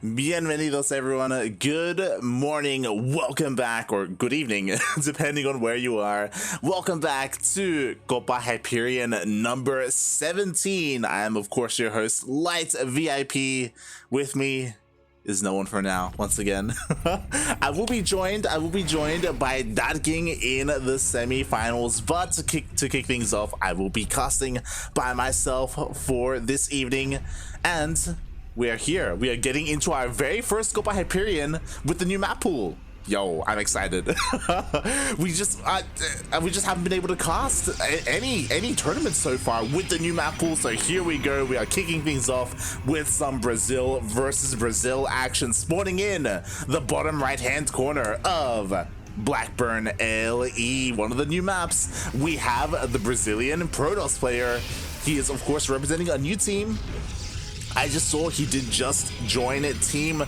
Bienvenidos everyone, good morning, welcome back, or good evening, depending on where you are. Welcome back to Copa Hyperion number 17. I am of course your host, Light VIP. With me is no one for now, once again. I will be joined by Ducklings in the semi-finals, but to kick things off, I will be casting by myself for this evening, and we are here. We are getting into our very first Copa Hyperion with the new map pool. Yo, I'm excited. we just haven't been able to cast any tournaments so far with the new map pool. So here we go. We are kicking things off with some Brazil versus Brazil action, spawning in the bottom right-hand corner of Blackburn LE, one of the new maps. We have the Brazilian Protoss player. He is of course representing a new team. I just saw he did just join a team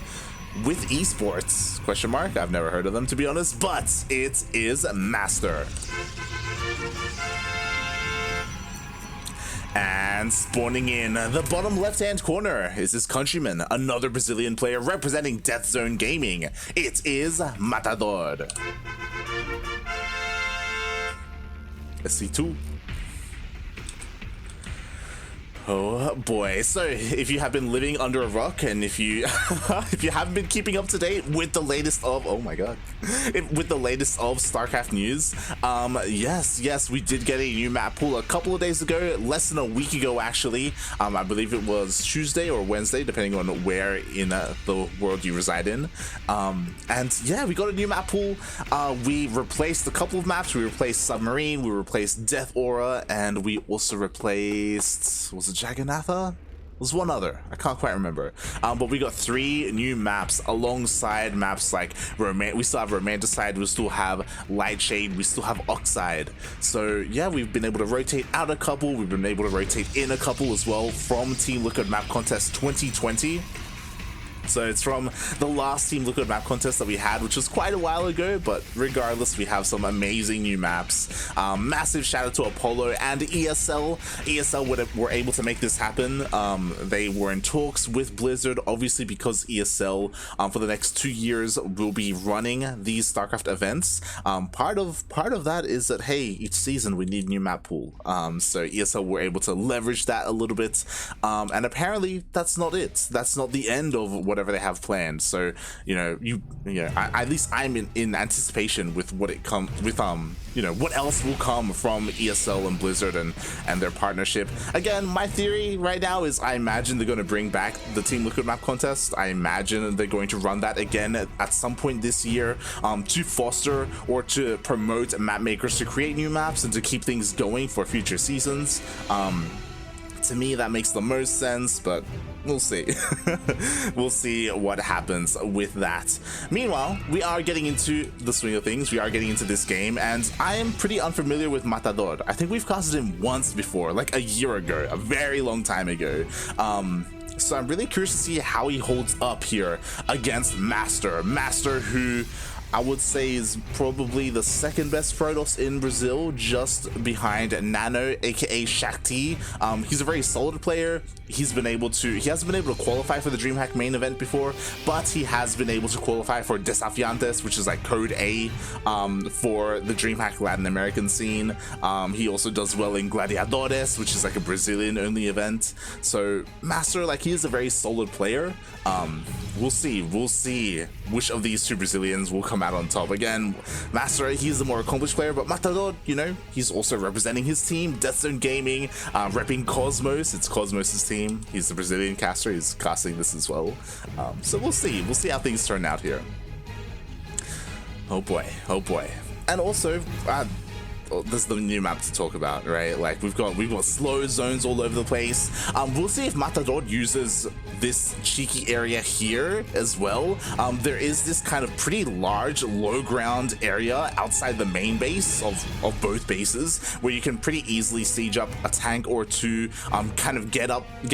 with esports, question mark. I've never heard of them, to be honest, but it is MasteR. And spawning in the bottom left-hand corner is his countryman, another Brazilian player representing Death Zone Gaming. It is Matador. SC2. Oh boy, so if you have been living under a rock, and if you if you haven't been keeping up to date with the latest of, oh my god, with the latest of StarCraft news, yes, we did get a new map pool a couple of days ago, less than a week ago actually. I believe it was Tuesday or Wednesday, depending on where in the world you reside in. And yeah, we got a new map pool. We replaced a couple of maps. We replaced Submarine, we replaced Death Aura, and we also replaced, was it Jagannatha? There's one other, I can't quite remember. But we got 3 new maps alongside maps like we still have Romanticide, we still have Lightshade, we still have Oxide. So yeah, we've been able to rotate out a couple, we've been able to rotate in a couple as well from Team Liquid Map Contest 2020. So it's from the last Team Liquid map contest that we had, which was quite a while ago, but regardless, we have some amazing new maps. Massive shout out to Apollo and ESL. ESL were able to make this happen. They were in talks with Blizzard, obviously, because ESL for the next 2 years will be running these StarCraft events. Part of that is that, hey, each season we need new map pool. So ESL were able to leverage that a little bit, and apparently that's not it. That's not the end of whatever they have planned. So at least I'm in anticipation with what it comes with, what else will come from ESL and Blizzard and their partnership. Again, my theory right now is I imagine they're going to bring back the Team Liquid map contest. I imagine they're going to run that again at some point this year, to foster or to promote map makers to create new maps and to keep things going for future seasons. To me, that makes the most sense, but we'll see. We'll see what happens with that. Meanwhile, we are getting into the swing of things. We are getting into this game, and I am pretty unfamiliar with Matador. I think we've casted him once before, like a year ago, a very long time ago. So I'm really curious to see how he holds up here against MasteR. MasteR, who I would say is probably the second best Protoss in Brazil, just behind Nano, aka Shakti. He's a very solid player. He hasn't been able to qualify for the DreamHack main event before, but he has been able to qualify for Desafiantes, which is like code A for the DreamHack Latin American scene. He also does well in Gladiadores, which is like a Brazilian only event. So MasteR, like, he is a very solid player. We'll see which of these two Brazilians will come out on top. Again, MasteR, he's the more accomplished player, but Matador, he's also representing his team, Death Zone Gaming, repping Cosmos. It's Cosmos's team. He's the Brazilian caster. He's casting this as well. So we'll see how things turn out here. Oh boy. And also, there's the new map to talk about, right? Like, we've got slow zones all over the place. We'll see if Matador uses this cheeky area here as well. There is this kind of pretty large low ground area outside the main base of both bases, where you can pretty easily siege up a tank or two, kind of get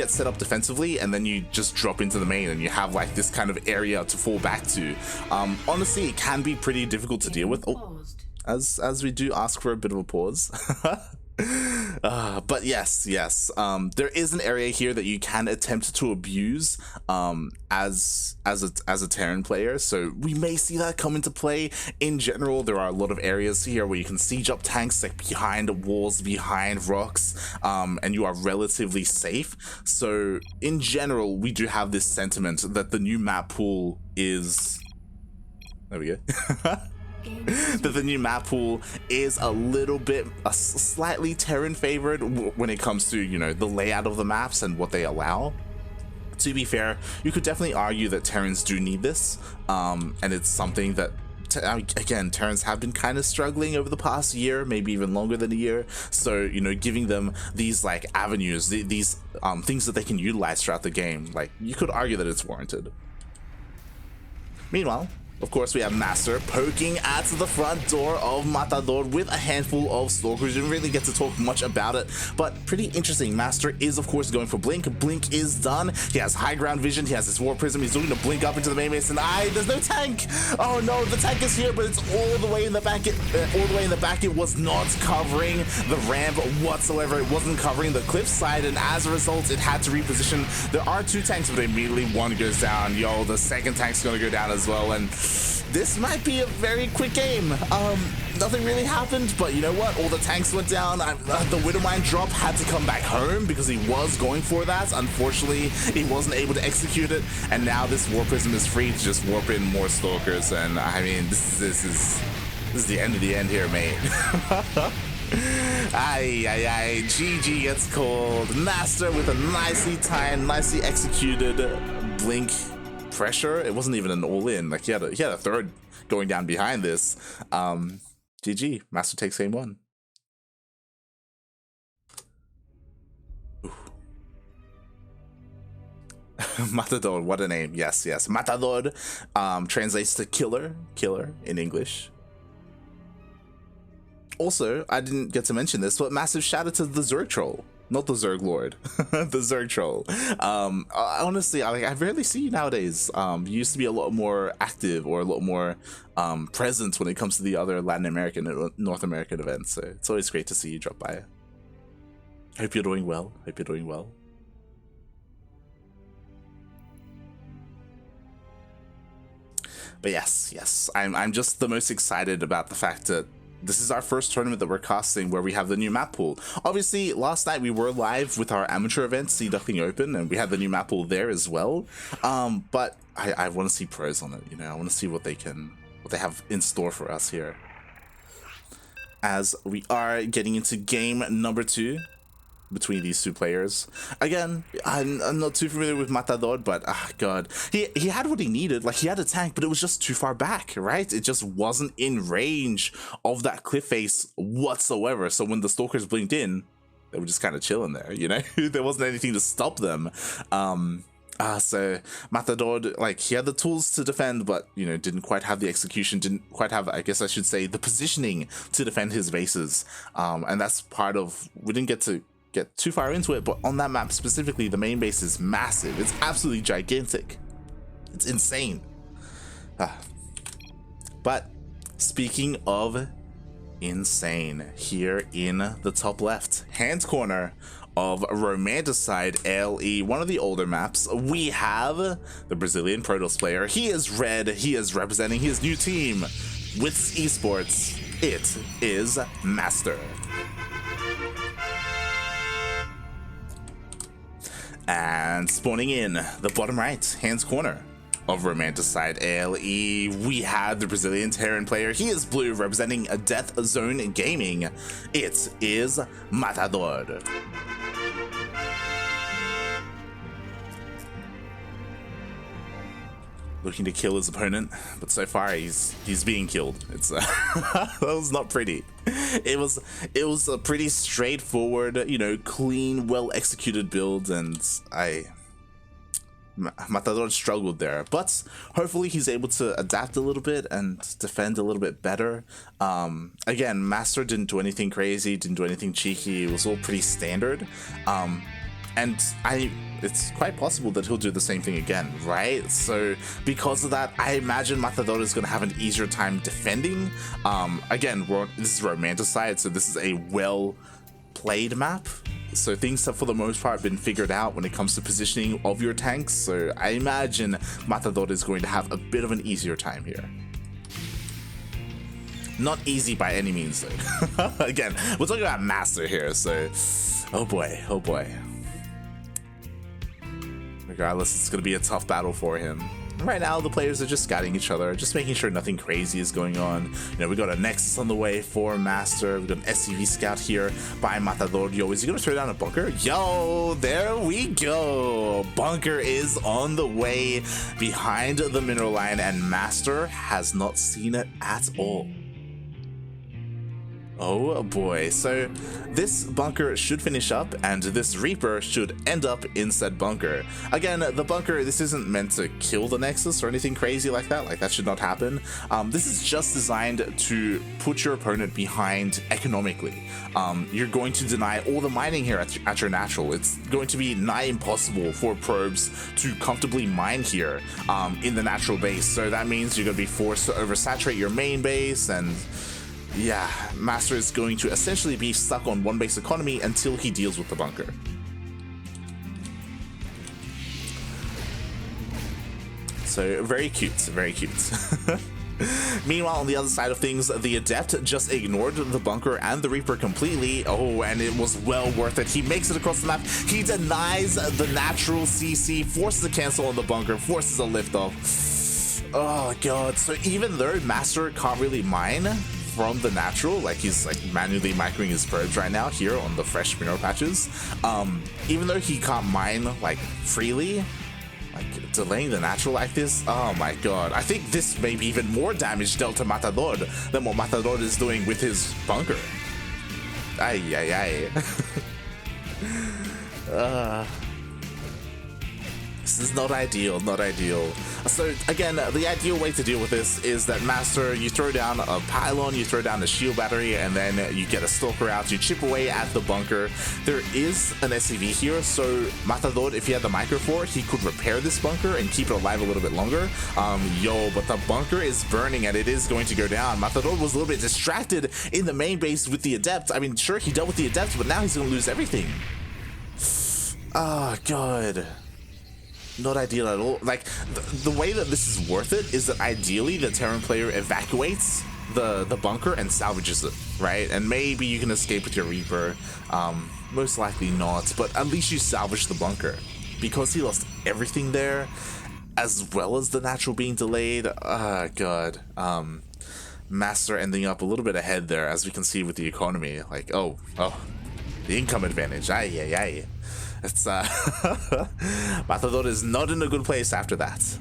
set up defensively, and then you just drop into the main and you have like this kind of area to fall back to. Honestly, it can be pretty difficult to deal with. As we do ask for a bit of a pause. But yes, there is an area here that you can attempt to abuse as a Terran player, so we may see that come into play. In general, there are a lot of areas here where you can siege up tanks like behind walls, behind rocks, and you are relatively safe. So in general, we do have this sentiment that the new map pool is... There we go. That the new map pool is a little bit slightly Terran favored when it comes to, you know, the layout of the maps and what they allow. To be fair, you could definitely argue that Terrans do need this, and it's something that again, Terrans have been kind of struggling over the past year, maybe even longer than a year. So, you know, giving them these like avenues, these things that they can utilize throughout the game, like you could argue that it's warranted. Meanwhile, of course, we have MasteR poking at the front door of Matador with a handful of stalkers. We didn't really get to talk much about it, but pretty interesting. MasteR is, of course, going for Blink. Blink is done. He has high ground vision. He has his War Prism. He's looking to blink up into the main base, and there's no tank. Oh no, the tank is here, but it's all the way in the back. It was not covering the ramp whatsoever. It wasn't covering the cliff side, and as a result, it had to reposition. There are two tanks, but immediately one goes down. Yo, the second tank's gonna go down as well, and this might be a very quick game. Nothing really happened, but you know what? All the tanks went down. The Widowmine drop had to come back home because he was going for that. Unfortunately, he wasn't able to execute it, and now this War Prism is free to just warp in more Stalkers, and I mean, this is the end of the end here, mate. Aye, GG gets called. MasteR with a nicely timed, nicely executed blink pressure. It wasn't even an all-in. Like he had a third going down behind this. GG. MasteR takes game one. Matador, what a name. Yes. Matador translates to killer in English. Also, I didn't get to mention this, but massive shout out to the Zerg Troll. Not the Zerg Lord, the Zerg Troll. Honestly, I rarely see you nowadays. You used to be a lot more active or a lot more present when it comes to the other Latin American and North American events. So it's always great to see you drop by. Hope you're doing well. But yes, I'm just the most excited about the fact that this is our first tournament that we're casting where we have the new map pool. Obviously, last night we were live with our amateur event, Sea Duckling Open, and we had the new map pool there as well. But I want to see pros on it. You know, I want to see what they have in store for us here. As we are getting into game number 2 between these two players. Again, I'm not too familiar with Matador, but god, he had what he needed. Like, he had a tank, but it was just too far back, right? It just wasn't in range of that cliff face whatsoever. So when the stalkers blinked in, they were just kind of chilling there, you know. There wasn't anything to stop them. So Matador, like, he had the tools to defend, but, you know, didn't quite have the execution, didn't quite have, I guess I should say, the positioning to defend his bases. And that's part of, we didn't get too far into it, but on that map specifically, the main base is massive. It's absolutely gigantic. It's insane. But speaking of insane, here in the top left hand corner of Romanticide LE, one of the older maps, we have the Brazilian Protoss player. He is red. He is representing his new team with esports. It is MasteR. And spawning in the bottom right hand corner of Romanticide LE, we have the Brazilian Terran player. He is blue, representing a Death Zone Gaming. It is Matador. Looking to kill his opponent, but so far he's being killed. It's that was not pretty. It was a pretty straightforward, you know, clean, well executed build, and Matador struggled there, but hopefully he's able to adapt a little bit and defend a little bit better. Again, MasteR didn't do anything crazy, didn't do anything cheeky. It was all pretty standard. And it's quite possible that he'll do the same thing again, right? So because of that, I imagine Matador is going to have an easier time defending. Again, this is Romanticide, so this is a played map, so things have for the most part been figured out when it comes to positioning of your tanks, so I imagine Matador is going to have a bit of an easier time here. Not easy by any means though. Again, we're talking about MasteR here, so oh boy, oh boy. Regardless, it's going to be a tough battle for him. Right now, the players are just scouting each other, just making sure nothing crazy is going on. You know, we got a Nexus on the way for MasteR. We got an SCV scout here by Matador. Yo, is he going to throw down a bunker? Yo, there we go. Bunker is on the way behind the mineral line, and MasteR has not seen it at all. Oh boy, so this bunker should finish up and this Reaper should end up in said bunker. Again, the bunker, this isn't meant to kill the Nexus or anything crazy like that should not happen. This is just designed to put your opponent behind economically. You're going to deny all the mining here at your natural. It's going to be nigh impossible for probes to comfortably mine here in the natural base, so that means you're going to be forced to oversaturate your main base, and yeah, MasteR is going to essentially be stuck on one base economy until he deals with the bunker. So very cute, very cute. Meanwhile, on the other side of things, the Adept just ignored the bunker and the Reaper completely. Oh, and it was well worth it. He makes it across the map. He denies the natural CC, forces a cancel on the bunker, forces a liftoff. Oh god, so even though MasteR can't really mine from the natural, like he's like manually microing his probes right now here on the fresh mineral patches, even though he can't mine like freely, like delaying the natural like this, oh my god, I think this may be even more damage dealt to Matador than what Matador is doing with his bunker. Ay ay ay. This is not ideal, not ideal. So again, the ideal way to deal with this is that MasteR, you throw down a pylon, you throw down a shield battery, and then you get a stalker out, you chip away at the bunker. There is an SCV here, so Matador, if he had the micro for, he could repair this bunker and keep it alive a little bit longer. Yo, but the bunker is burning and it is going to go down. Matador was a little bit distracted in the main base with the Adept. I mean, sure, he dealt with the Adept, but now he's going to lose everything. Oh, god. Not ideal at all. Like, the way that this is worth it is that ideally the Terran player evacuates the bunker and salvages it, right? And maybe you can escape with your Reaper. Most likely not, but at least you salvage the bunker. Because he lost everything there, as well as the natural being delayed, god. MasteR ending up a little bit ahead there, as we can see with the economy. Like, oh, the income advantage, aye. It's Matador is not in a good place after that.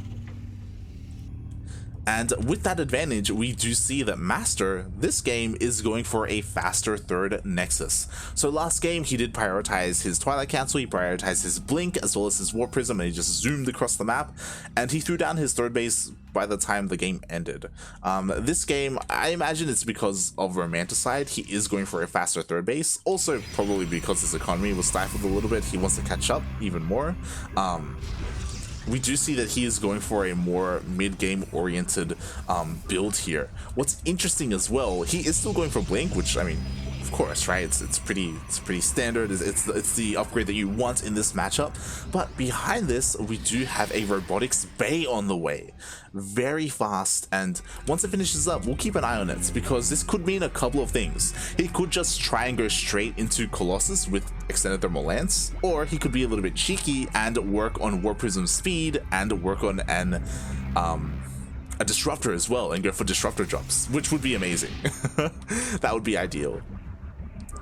And with that advantage, we do see that MasteR, this game, is going for a faster third Nexus. So last game, he did prioritize his Twilight Cancel, he prioritized his Blink, as well as his Warp Prism, and he just zoomed across the map, and he threw down his third base by the time the game ended. This game, I imagine it's because of Romanticide, he is going for a faster third base, also probably because his economy was stifled a little bit, he wants to catch up even more. We do see that he is going for a more mid-game oriented build here. What's interesting as well, he is still going for Blink, which, I mean, of course, right? It's pretty standard. It's the upgrade that you want in this matchup. But behind this, we do have a Robotics Bay on the way. Very fast, and once it finishes up, we'll keep an eye on it, because this could mean a couple of things. He could just try and go straight into Colossus with Extended Thermal Lance, or he could be a little bit cheeky and work on Warp Prism speed and work on a Disruptor as well and go for Disruptor drops, which would be amazing. That would be ideal.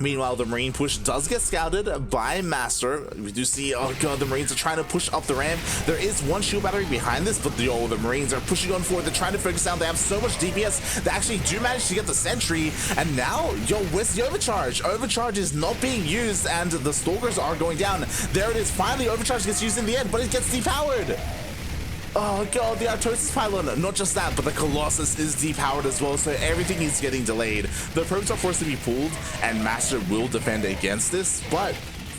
Meanwhile, the Marine push does get scouted by MasteR. We do see, oh god, the Marines are trying to push up the ramp. There is one shield battery behind this, but the Marines are pushing on forward. They're trying to focus down. They have so much DPS. They actually do manage to get the sentry. And now, yo, where's the overcharge? Overcharge is not being used, and the Stalkers are going down. There it is. Finally, overcharge gets used in the end, but it gets depowered. Oh god, the Artosis pylon, not just that, but the Colossus is depowered as well, so everything is getting delayed. The probes are forced to be pulled, and MasteR will defend against this, but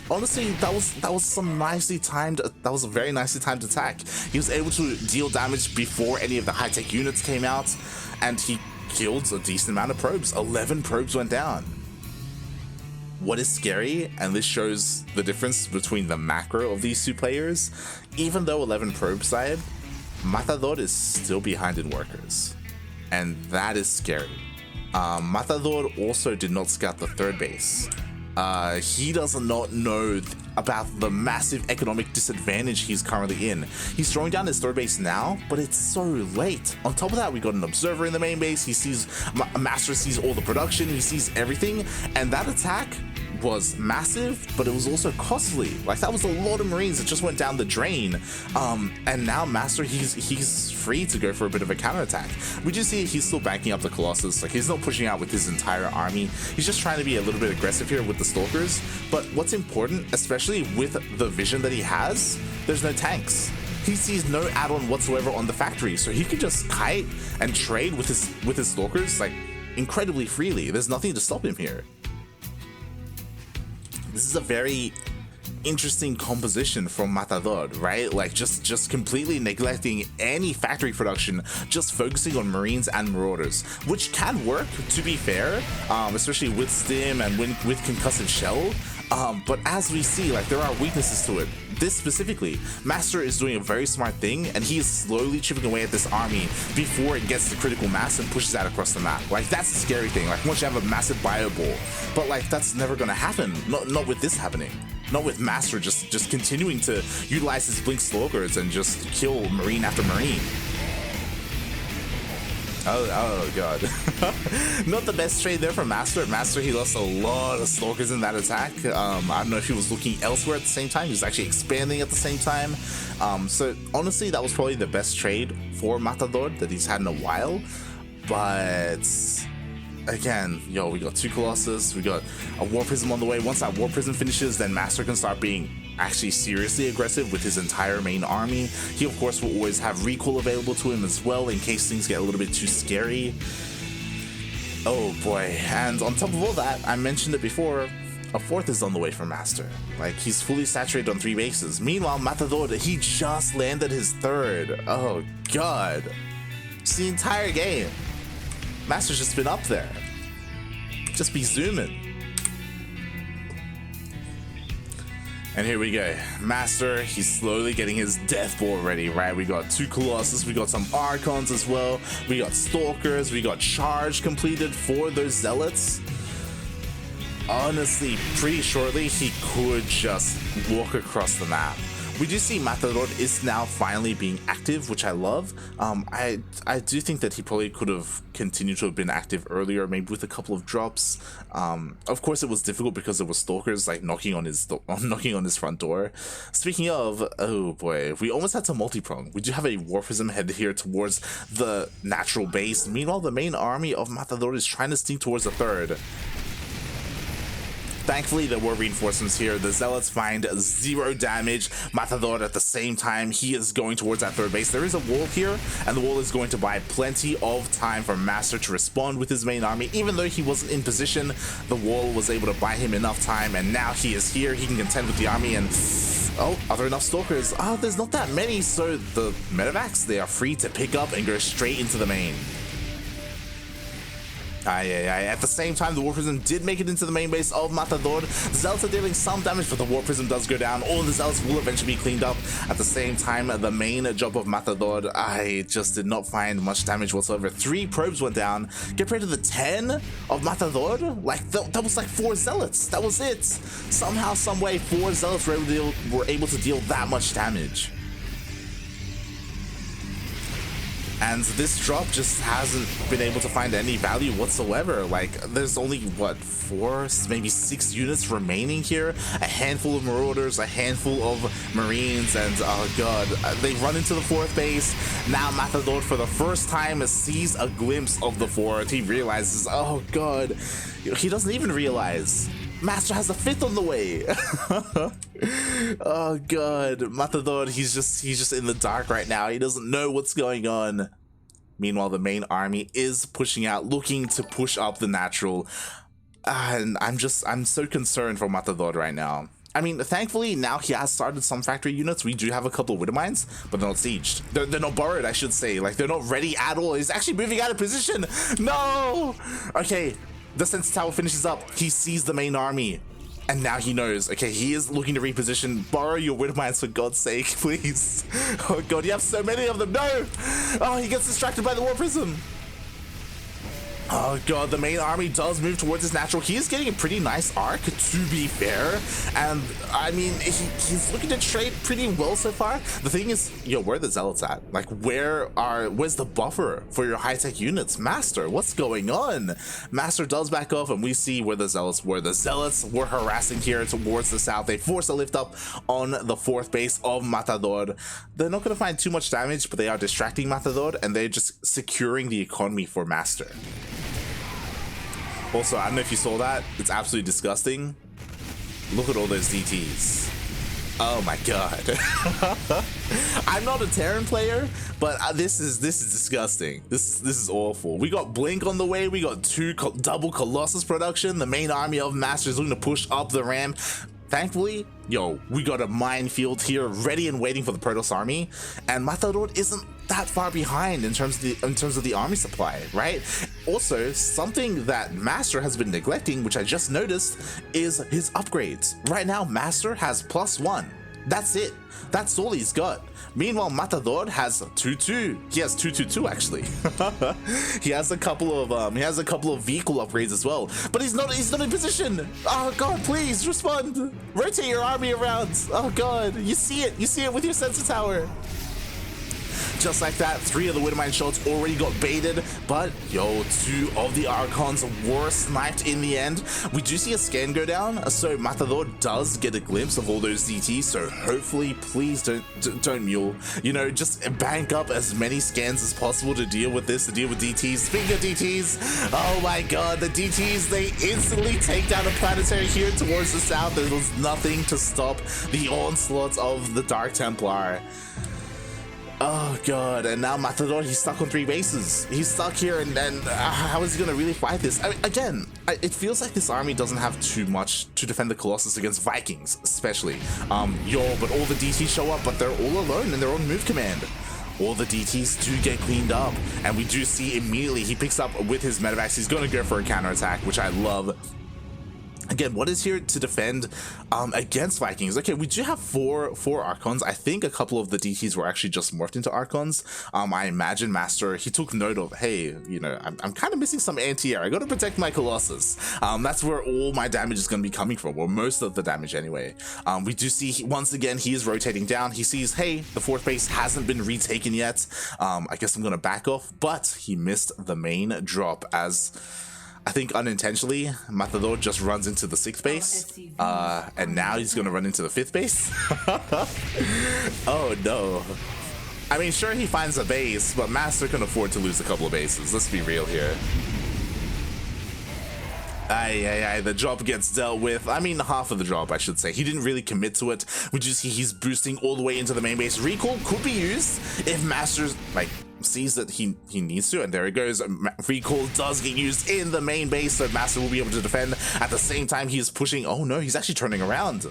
honestly, that was some nicely timed, that was a very nicely timed attack. He was able to deal damage before any of the high-tech units came out, and he killed a decent amount of probes. 11 probes went down. what is scary, and this shows the difference between the macro of these two players, even though 11 probes died, Matador is still behind in workers, and that is scary. Matador also did not scout the third base. He does not know about the massive economic disadvantage he's currently in. He's throwing down his third base now, but it's so late. On top of that, we got an observer in the main base. He sees, MasteR sees all the production, he sees everything, and that attack was massive, but it was also costly. Like, that was a lot of Marines that just went down the drain. And now MasteR, he's free to go for a bit of a counterattack. We just see he's still banking up the Colossus. Like, he's not pushing out with his entire army. He's just trying to be a little bit aggressive here with the Stalkers. But what's important, especially with the vision that he has, there's no tanks. He sees no add-on whatsoever on the factory, so he can just kite and trade with his Stalkers like incredibly freely. There's nothing to stop him here. This is a very interesting composition from Matador, right? Like, just completely neglecting any factory production, just focusing on Marines and Marauders, which can work, to be fair, especially with Stim and with Concussive Shell. But as we see, like, there are weaknesses to it. This specifically, MasteR is doing a very smart thing, and he is slowly chipping away at this army before it gets to critical mass and pushes out across the map. Like, that's the scary thing. Like, once you have a massive bio ball, but like, that's never gonna happen. Not with this happening. Not with MasteR just continuing to utilize his Blink Stalkers and just kill Marine after Marine. Oh god. Not the best trade there for MasteR. MasteR, he lost a lot of Stalkers in that attack. I don't know if he was looking elsewhere at the same time. He was actually expanding at the same time. So honestly, that was probably the best trade for Matador that he's had in a while. But again, yo, we got 2 Colossus, we got a War Prism on the way. Once that War Prism finishes, then MasteR can start being actually seriously aggressive with his entire main army. He of course will always have recall available to him as well in case things get a little bit too scary. Oh boy, and on top of all that, I mentioned it before, a 4th is on the way for MasteR. Like, he's fully saturated on 3 bases. Meanwhile, Matador, he just landed his 3rd. Oh god. It's the entire game. MasteR's just been up there. Just be zooming. And here we go. MasteR, he's slowly getting his death ball ready, right? We got 2 Colossus, we got some Archons as well, we got Stalkers, we got Charge completed for those Zealots. Honestly, pretty shortly, he could just walk across the map. We do see Matador is now finally being active, which I love. I do think that he probably could have continued to have been active earlier, maybe with a couple of drops. Of course, it was difficult because there was Stalkers like knocking on his front door. Speaking of, oh boy, we almost had to multi-prong. We do have a War Prism headed here towards the natural base. Meanwhile, the main army of Matador is trying to sneak towards the 3rd. Thankfully, there were reinforcements here. The Zealots find 0 damage. Matador, at the same time, he is going towards that 3rd base. There is a wall here, and the wall is going to buy plenty of time for MasteR to respond with his main army. Even though he wasn't in position, the wall was able to buy him enough time, and now he is here. He can contend with the army, and oh, are there enough Stalkers? Oh, there's not that many, so the medevacs, they are free to pick up and go straight into the main. At the same time, the War Prism did make it into the main base of Matador. The Zealots are dealing some damage, but the War Prism does go down. All the Zealots will eventually be cleaned up. At the same time, the main job of Matador, I just did not find much damage whatsoever. 3 probes went down compared to the 10 of Matador. Like, that was like 4 Zealots. That was it. Somehow, someway, 4 Zealots were able to deal that much damage. And this drop just hasn't been able to find any value whatsoever. Like, there's only, what, 4, maybe 6 units remaining here? A handful of Marauders, a handful of Marines, and oh god, they run into the 4th base. Now Matador, for the first time, sees a glimpse of the 4th. He realizes, oh god, he doesn't even realize MasteR has a 5th on the way. Oh god, Matador, he's just in the dark right now. He doesn't know what's going on. Meanwhile, the main army is pushing out, looking to push up the natural. And I'm so concerned for Matador right now. I mean, thankfully, now he has started some factory units. We do have a couple of Widow Mines, but they're not sieged. They're not borrowed, I should say. Like, they're not ready at all. He's actually moving out of position. No! Okay, the Sensor Tower finishes up. He sees the main army. And now he knows, okay, he is looking to reposition. Borrow your Widowmines for God's sake, please. Oh god, you have so many of them. No! Oh, he gets distracted by the War Prism. Oh god, the main army does move towards his natural. He is getting a pretty nice arc, to be fair. And, I mean, he's looking to trade pretty well so far. The thing is, yo, where are the Zealots at? Like, where's the buffer for your high-tech units? MasteR, what's going on? MasteR does back off, and we see where the Zealots were. The Zealots were harassing here towards the south. They force a lift up on the 4th base of Matador. They're not going to find too much damage, but they are distracting Matador, and they're just securing the economy for MasteR. Also, I don't know if you saw that. It's absolutely disgusting. Look at all those DTs. Oh my god. I'm not a Terran player, but this is disgusting. This is awful. We got Blink on the way. We got double Colossus production. The main army of MasteR is looking to push up the ramp. Thankfully, yo, we got a minefield here ready and waiting for the Protoss army, and Matador isn't that far behind in terms of the army supply, right? Also, something that MasteR has been neglecting, which I just noticed, is his upgrades. Right now, MasteR has +1. That's it. That's all he's got. Meanwhile, Matador has 2-2. He has 2-2-2 actually. he has a couple of vehicle upgrades as well. But he's not in position. Oh god, please respond. Rotate your army around. Oh god, you see it with your sensor tower. Just like that, 3 of the Widowmine shots already got baited, but yo, 2 of the Archons were sniped in the end. We do see a scan go down, so Matador does get a glimpse of all those DTs, so hopefully, please don't mule. You know, just bank up as many scans as possible to deal with this, to deal with DTs. Speaking of DTs, oh my god, the DTs, they instantly take down a planetary here towards the south. There was nothing to stop the onslaught of the Dark Templar. Oh god, and now Matador, he's stuck on 3 bases. He's stuck here, and how is he gonna really fight this? I mean, again, it feels like this army doesn't have too much to defend the Colossus against Vikings, especially. But all the DTs show up, but they're all alone in their own move command. All the DTs do get cleaned up, and we do see immediately he picks up with his medevacs. He's gonna go for a counterattack, which I love. Again, what is here to defend against Vikings? Okay, we do have four Archons. I think a couple of the DTs were actually just morphed into Archons. I imagine MasteR, he took note of, hey, you know, I'm kind of missing some anti-air. I gotta protect my Colossus. That's where all my damage is gonna be coming from, or most of the damage anyway. We do see, once again, he is rotating down. He sees, hey, the 4th base hasn't been retaken yet. I guess I'm gonna back off, but he missed the main drop as... I think unintentionally, Matador just runs into the 6th base, and now he's gonna run into the 5th base. Oh no. I mean, sure, he finds a base, but MasteR can afford to lose a couple of bases. Let's be real here. The drop gets dealt with. I mean, half of the drop, I should say. He didn't really commit to it. We just see he's boosting all the way into the main base. Recall could be used if MasteR's, like, sees that he needs to, and there he goes. Recall does get used in the main base, so MasteR will be able to defend. At the same time, he is pushing. Oh no, he's actually turning around.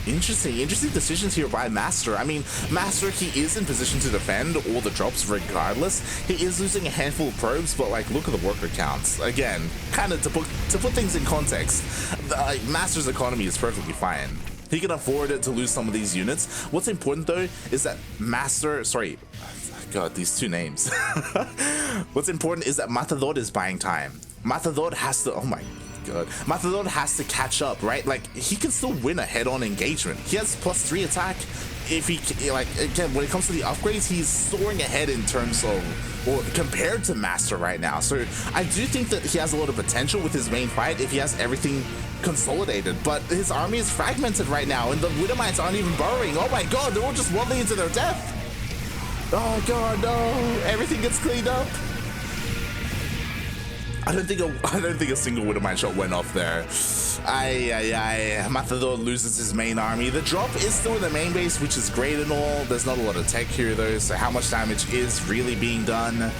Interesting decisions here by MasteR. I mean, MasteR, he is in position to defend all the drops regardless. He is losing a handful of probes, but like, look at the worker counts. Again, kind of to put things in context, MasteR's economy is perfectly fine. He can afford it to lose some of these units. What's important though is that MasteR, sorry, god, these 2 names. What's important is that Matador is buying time. Matador has to, oh my god, Matador has to catch up, right? Like, he can still win a head-on engagement. He has +3 attack. If he, like, again, when it comes to the upgrades, he's soaring ahead in terms of, or compared to MasteR right now. So I do think that he has a lot of potential with his main fight if he has everything consolidated, but his army is fragmented right now, and the Widowmites aren't even burrowing. Oh my god, they're all just wobbling into their death. Oh god, no, everything gets cleaned up. I don't think a single Widowmine shot went off there. Matador loses his main army. The drop is still in the main base, which is great and all. There's not a lot of tech here though, so how much damage is really being done?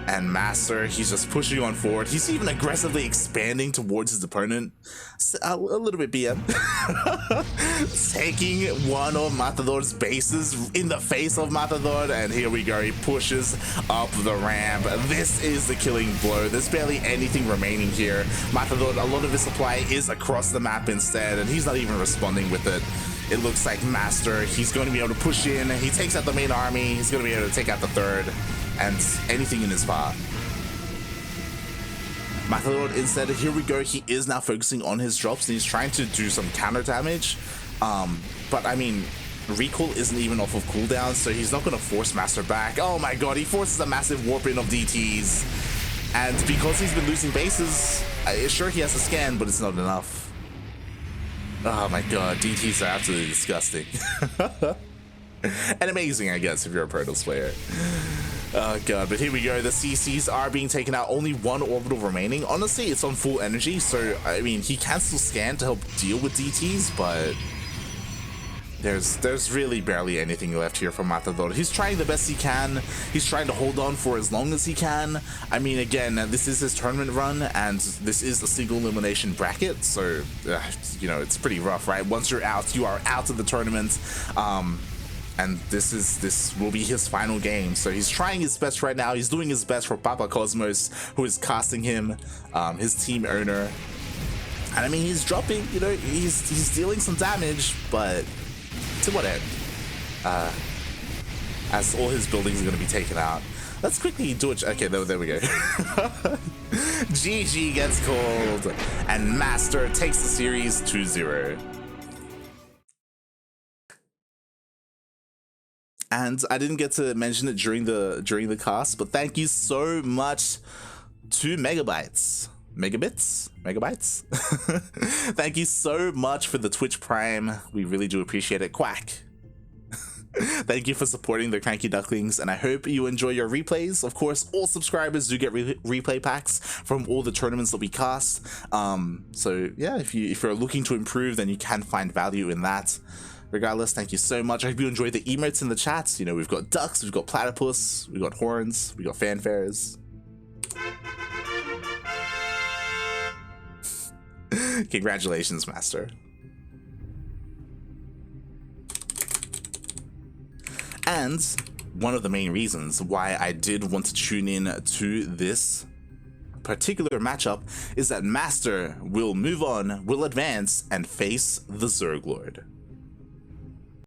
And MasteR, he's just pushing on forward. He's even aggressively expanding towards his opponent. A little bit BM. Taking one of Matador's bases in the face of Matador. And here we go. He pushes up the ramp. This is the killing blow. There's barely anything remaining here. Matador, a lot of his supply is across the map instead. And he's not even responding with it. It looks like MasteR, he's going to be able to push in. He takes out the main army. He's going to be able to take out the third. And anything in his path. Matador instead, here we go, he is now focusing on his drops and he's trying to do some counter damage. But I mean, recall isn't even off of cooldown, so he's not going to force MasteR back. Oh my god, he forces a massive warp in of DTs. And because he's been losing bases, sure he has a scan, but it's not enough. Oh my god, DTs are absolutely disgusting. And amazing, I guess, if you're a Protoss player. Oh god, but here we go. The CCs are being taken out. Only one orbital remaining. Honestly, it's on full energy, so I mean, he can still scan to help deal with DTs, but there's really barely anything left here from Matador. He's trying the best he can. He's trying to hold on for as long as he can. I mean, again, this is his tournament run, and this is a single elimination bracket, so you know, it's pretty rough, right? Once you're out, you are out of the tournament. And this will be his final game. So he's trying his best right now. He's doing his best for Papa Cosmos, who is casting him, his team owner. And I mean, he's dropping, you know, he's dealing some damage, but to what end? As all his buildings are going to be taken out. Let's quickly do it. Okay, there we go. GG gets called, and MasteR takes the series 2-0. And I didn't get to mention it during the cast, but thank you so much to Megabits. Thank you so much for the Twitch Prime. We really do appreciate it. Quack. Thank you for supporting the CranKy Ducklings, and I hope you enjoy your replays. Of course, all subscribers do get replay packs from all the tournaments that we cast. So yeah, if you're looking to improve, then you can find value in that. Regardless, thank you so much. I hope you enjoyed the emotes in the chats. You know, we've got ducks, we've got platypus, we've got horns, we've got fanfares. Congratulations, MasteR. And one of the main reasons why I did want to tune in to this particular matchup is that MasteR will move on, will advance, and face the Zerglord.